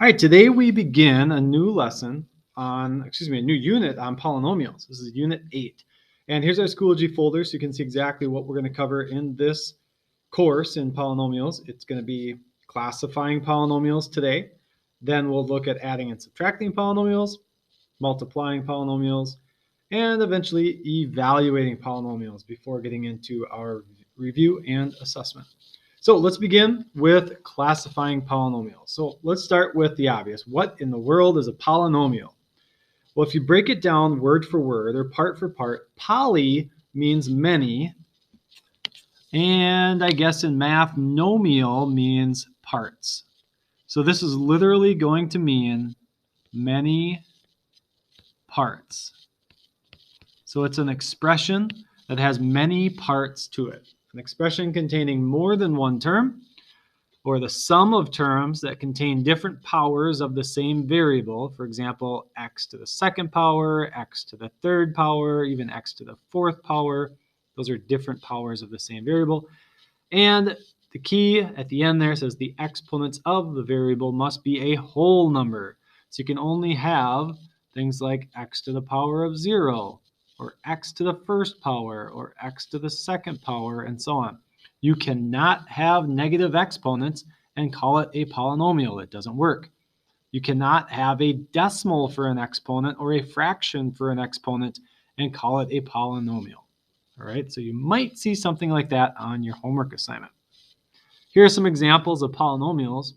All right, today we begin a new lesson a new unit on polynomials. This is Unit 8. And here's our Schoology folder so you can see exactly what we're going to cover in this course in polynomials. It's going to be classifying polynomials today. Then we'll look at adding and subtracting polynomials, multiplying polynomials, and eventually evaluating polynomials before getting into our review and assessment. So let's begin with classifying polynomials. So let's start with the obvious. What in the world is a polynomial? Well, if you break it down word for word or part for part, poly means many. And I guess in math, nomial means parts. So this is literally going to mean many parts. So it's an expression that has many parts to it. An expression containing more than one term, or the sum of terms that contain different powers of the same variable. For example, x to the second power, x to the third power, even x to the fourth power. Those are different powers of the same variable. And the key at the end there says the exponents of the variable must be a whole number. So you can only have things like x to the power of 0, or x to the first power, or x to the second power, and so on. You cannot have negative exponents and call it a polynomial. It doesn't work. You cannot have a decimal for an exponent or a fraction for an exponent and call it a polynomial. All right, so you might see something like that on your homework assignment. Here are some examples of polynomials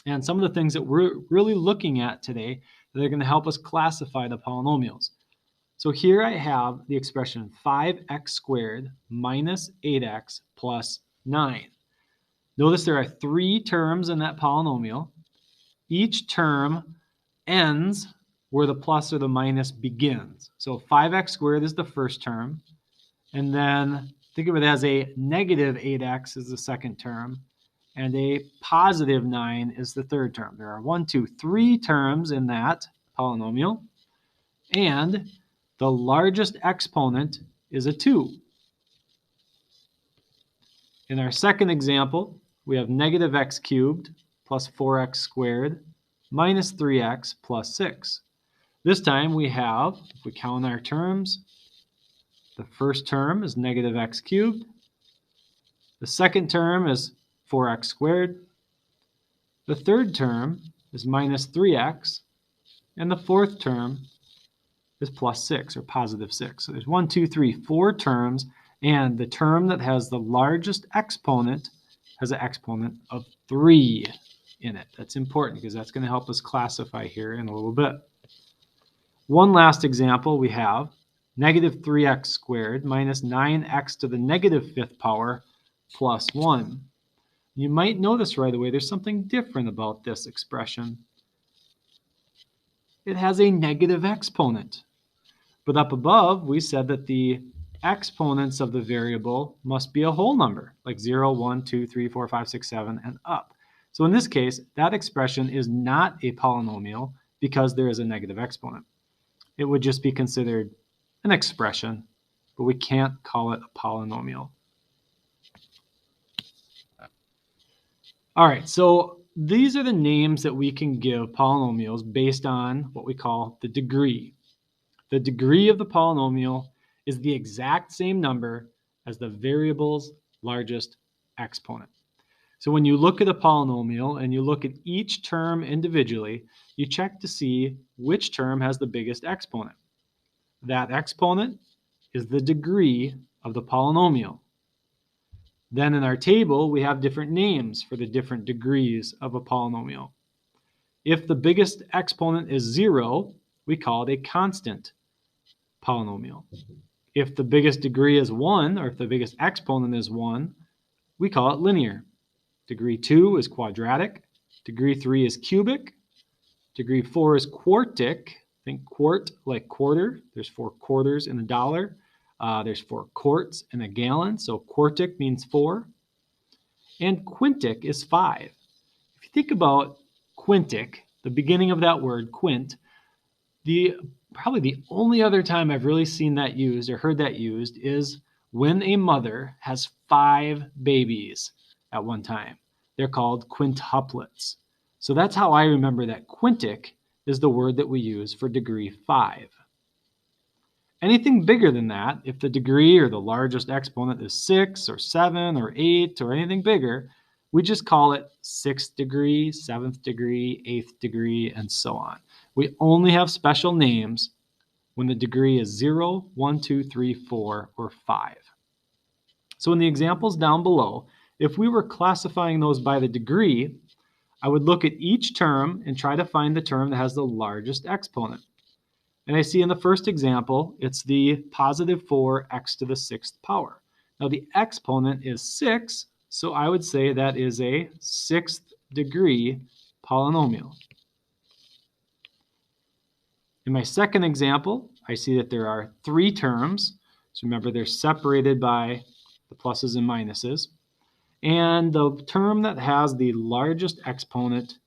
and some of the things that we're really looking at today that are going to help us classify the polynomials. So here I have the expression 5x squared minus 8x plus 9. Notice there are 3 terms in that polynomial. Each term ends where the plus or the minus begins. So 5x squared is the first term. And then think of it as a negative 8x is the second term. And a positive 9 is the third term. There are 3 terms in that polynomial. And the largest exponent is a 2. In our second example, we have negative x cubed plus 4x squared minus 3x plus 6. This time we have, if we count our terms, the first term is negative x cubed. The second term is 4x squared. The third term is minus 3x. And the fourth term is plus 6 or positive 6. So there's 4 terms, and the term that has the largest exponent has an exponent of 3 in it. That's important because that's going to help us classify here in a little bit. One last example we have negative 3x squared minus 9x to the negative 5th power plus 1. You might notice right away there's something different about this expression. It has a negative exponent. But up above, we said that the exponents of the variable must be a whole number, like 0, 1, 2, 3, 4, 5, 6, 7, and up. So in this case, that expression is not a polynomial because there is a negative exponent. It would just be considered an expression, but we can't call it a polynomial. All right, so these are the names that we can give polynomials based on what we call the degree. The degree of the polynomial is the exact same number as the variable's largest exponent. So when you look at a polynomial and you look at each term individually, you check to see which term has the biggest exponent. That exponent is the degree of the polynomial. Then in our table, we have different names for the different degrees of a polynomial. If the biggest exponent is 0, we call it a constant polynomial. If the biggest degree is 1, or if the biggest exponent is 1, we call it linear. Degree 2 is quadratic. Degree 3 is cubic. Degree 4 is quartic. Think quart like quarter. There's 4 quarters in a dollar. There's 4 quarts in a gallon. So quartic means 4. And quintic is 5. If you think about quintic, the beginning of that word, quint, probably the only other time I've really seen that used or heard that used is when a mother has 5 babies at one time. They're called quintuplets. So that's how I remember that quintic is the word that we use for degree 5. Anything bigger than that, if the degree or the largest exponent is 6 or 7 or 8 or anything bigger, we just call it 6th degree, 7th degree, 8th degree, and so on. We only have special names when the degree is 0, 1, 2, 3, 4, or 5. So in the examples down below, if we were classifying those by the degree, I would look at each term and try to find the term that has the largest exponent. And I see in the first example, it's the positive 4x to the 6th power. Now the exponent is 6, so I would say that is a 6th degree polynomial. In my second example, I see that there are 3 terms. So remember, they're separated by the pluses and minuses. And the term that has the largest exponent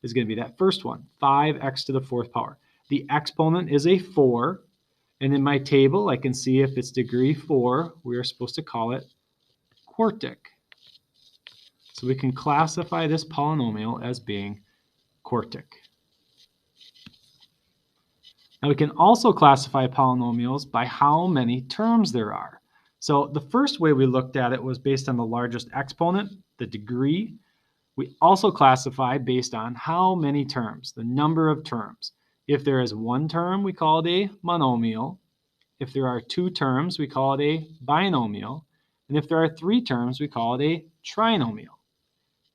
is going to be that first one, 5x to the 4th power. The exponent is a 4, and in my table, I can see if it's degree 4, we are supposed to call it quartic. So we can classify this polynomial as being quartic. Now we can also classify polynomials by how many terms there are. So the first way we looked at it was based on the largest exponent, the degree. We also classify based on how many terms, the number of terms. If there is 1 term, we call it a monomial. If there are 2 terms, we call it a binomial. And if there are 3 terms, we call it a trinomial.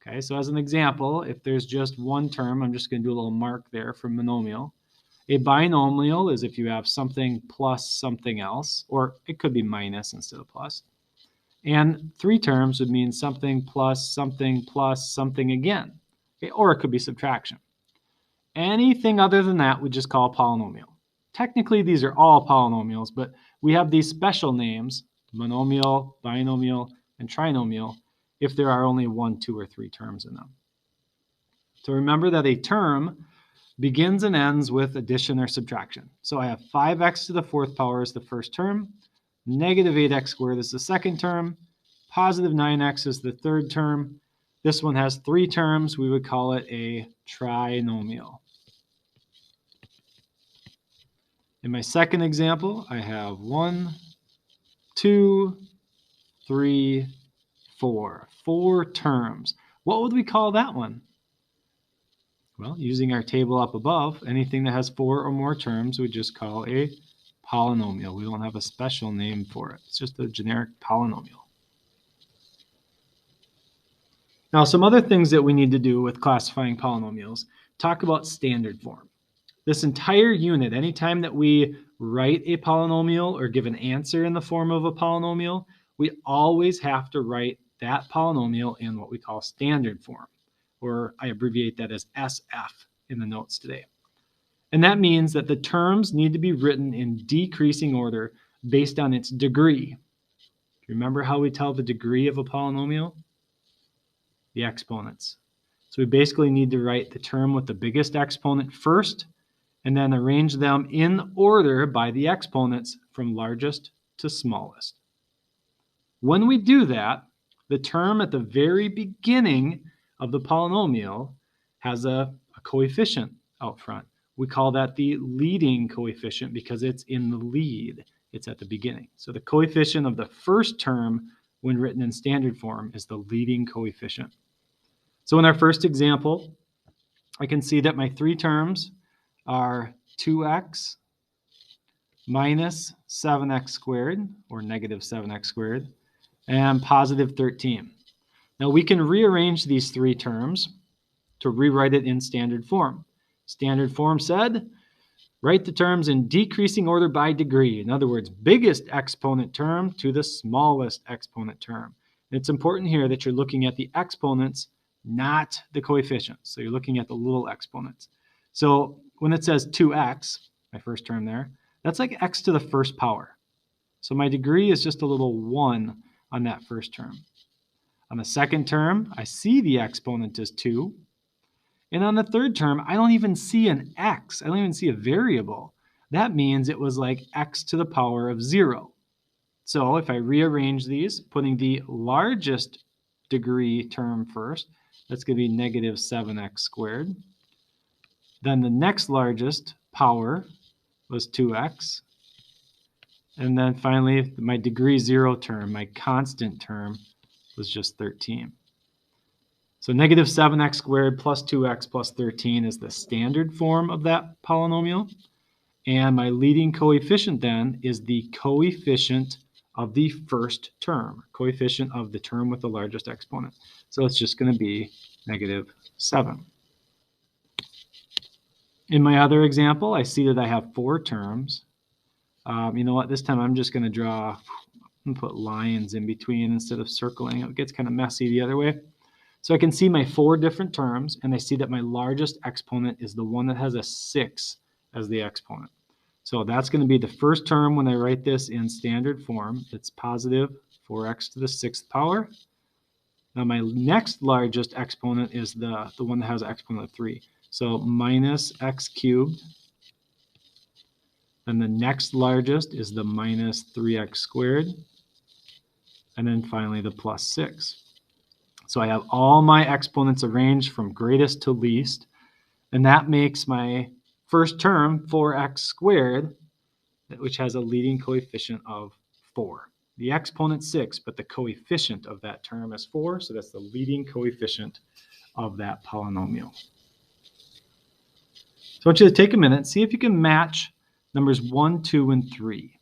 Okay, so as an example, if there's just 1 term, I'm just going to do a little mark there for monomial. A binomial is if you have something plus something else, or it could be minus instead of plus. And 3 terms would mean something plus something again. Okay, or it could be subtraction. Anything other than that we just call a polynomial. Technically, these are all polynomials, but we have these special names, monomial, binomial, and trinomial, if there are only 1, 2, or 3 terms in them. So remember that a term begins and ends with addition or subtraction. So I have 5x to the 4th power is the first term, negative 8x squared is the second term, positive 9x is the third term. This one has 3 terms. We would call it a trinomial. In my second example, I have 1, 2, 3, 4. 4 terms. What would we call that one? Well, using our table up above, anything that has 4 or more terms we just call a polynomial. We don't have a special name for it. It's just a generic polynomial. Now, some other things that we need to do with classifying polynomials, talk about standard form. This entire unit, anytime that we write a polynomial or give an answer in the form of a polynomial, we always have to write that polynomial in what we call standard form, or I abbreviate that as SF in the notes today. And that means that the terms need to be written in decreasing order based on its degree. Remember how we tell the degree of a polynomial? The exponents. So we basically need to write the term with the biggest exponent first, and then arrange them in order by the exponents from largest to smallest. When we do that, the term at the very beginning of the polynomial has a coefficient out front. We call that the leading coefficient because it's in the lead. It's at the beginning. So the coefficient of the first term when written in standard form is the leading coefficient. So in our first example, I can see that my 3 terms are 2x minus 7x squared, or negative 7x squared, and positive 13. Now we can rearrange these 3 terms to rewrite it in standard form. Standard form said, write the terms in decreasing order by degree. In other words, biggest exponent term to the smallest exponent term. And it's important here that you're looking at the exponents, not the coefficients. So you're looking at the little exponents. So when it says 2x, my first term there, that's like x to the 1st power. So my degree is just a little 1 on that first term. On the second term, I see the exponent is 2. And on the third term, I don't even see an x. I don't even see a variable. That means it was like x to the power of 0. So if I rearrange these, putting the largest degree term first, That's going to be negative 7x squared. Then the next largest power was 2x. And then finally, my degree 0 term, my constant term, was just 13. So negative 7x squared plus 2x plus 13 is the standard form of that polynomial. And my leading coefficient then is the coefficient of the first term, coefficient of the term with the largest exponent. So it's just going to be negative 7. In my other example, I see that I have 4 terms. You know what? This time I'm just going to draw and put lines in between instead of circling. It gets kind of messy the other way. So I can see my 4 different terms, and I see that my largest exponent is the one that has a 6 as the exponent. So that's going to be the first term when I write this in standard form. It's positive 4x to the 6th power. Now my next largest exponent is the one that has an exponent of 3. So minus x cubed. And the next largest is the minus 3x squared. And then finally the plus 6. So I have all my exponents arranged from greatest to least. And that makes my first term 4x squared, which has a leading coefficient of 4. The exponent 6, but the coefficient of that term is 4, so that's the leading coefficient of that polynomial. So I want you to take a minute, see if you can match numbers 1, 2, and 3.